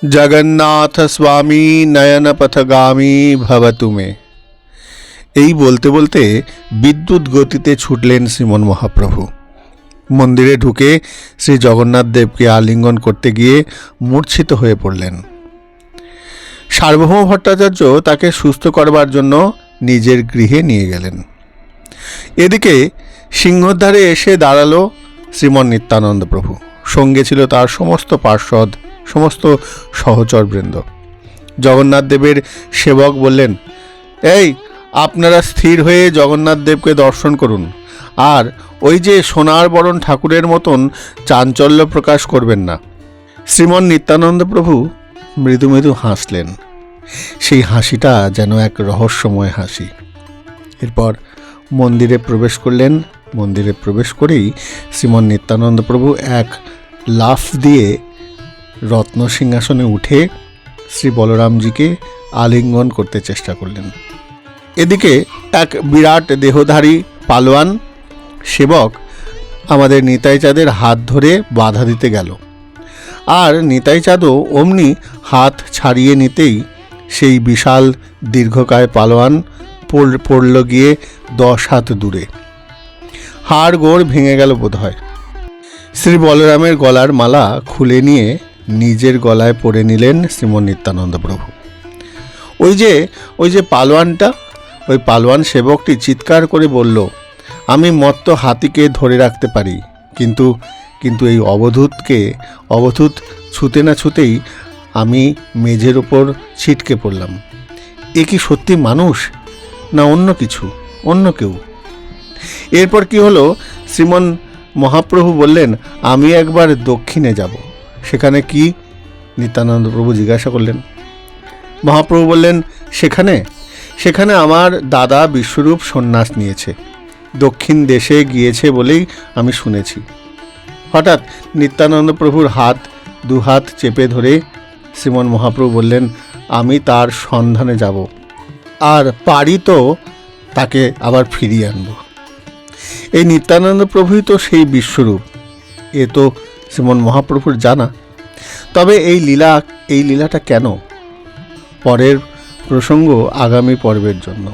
জগন্নাথ স্বামী নয়ন পথগামী ভবতু মে। এই বলতে বলতে বিদ্যুৎ গতিতে ছুটলেন শ্রীমন মহাপ্রভু। মন্দিরে ঢুকে শ্রী জগন্নাথ দেবকে আলিঙ্গন করতে গিয়ে মূর্ছিত হয়ে পড়লেন। সার্বভৌম ভট্টাচার্য তাকে সুস্থ করবার জন্য নিজের গৃহে নিয়ে গেলেন। এদিকে সিংহদ্বারে এসে দাঁড়ালো শ্রীমন নিত্যানন্দ প্রভু। সঙ্গে ছিল তার সমস্ত পার্ষদ, সমস্ত সহচরবৃন্দ। জগন্নাথ দেবের সেবক বললেন, এই আপনারা স্থির হয়ে জগন্নাথ দেবকে দর্শন করুন, আর ওই যে সোনার বরণ ঠাকুরের মতন চাঞ্চল্য প্রকাশ করবেন না। শ্রীমন নিত্যানন্দ প্রভু মৃদু মৃদু হাসলেন। সেই হাসিটা যেন এক রহস্যময় হাসি। এরপর মন্দিরে প্রবেশ করলেন। মন্দিরে প্রবেশ করেই শ্রীমন নিত্যানন্দ প্রভু এক লাফ দিয়ে রত্ন সিংহাসনে উঠে শ্রী বলরামজিকে আলিঙ্গন করতে চেষ্টা করলেন। এদিকে এক বিরাট দেহধারী পালোয়ান সেবক আমাদের নিতাই চাঁদের হাত ধরে বাধা দিতে গেল, আর নিতাই চাঁদও অমনি হাত ছাড়িয়ে নিতেই সেই বিশাল দীর্ঘকায় পালোয়ান পড়ল গিয়ে 10 হাত দূরে। হাড় গোড় ভেঙে গেল বোধ হয়। শ্রী বলরামের গলার মালা খুলে নিয়ে নিজের গলায় পরে নিলেন শ্রীমন নিত্যানন্দ প্রভু। ওই যে পালোয়ানটা, ওই পালোয়ান সেবকটি চিৎকার করে বলল, আমি মত্ত হাতিকে ধরে রাখতে পারি, কিন্তু এই অবধূত ছুতে না ছুতেই আমি মেঝের ওপর ছিটকে পড়লাম। এ কি সত্যি মানুষ, না অন্য কেউ? এরপর কি হলো? শ্রীমন মহাপ্রভু বললেন, আমি একবার দক্ষিণে যাব। সেখানে কি? নিত্যানন্দ প্রভু জিজ্ঞাসা করলেন। মহাপ্রভু বললেন, সেখানে আমার দাদা বিশ্বরূপ সন্ন্যাস নিয়েছে, দক্ষিণ দেশে গিয়েছে বলেই আমি শুনেছি। হঠাৎ নিত্যানন্দ প্রভুর দুহাত চেপে ধরে শ্রীমন মহাপ্রভু বললেন, আমি তার সন্ধানে যাব, আর পারি তো তাকে আবার ফিরিয়ে আনব। এই নিত্যানন্দ প্রভুই তো সেই বিশ্বরূপ, এ তো শ্রীমন মহাপ্রভুর জানা। তবে এই লীলাটা কেন? পরের প্রসঙ্গ আগামী পর্বের জন্য।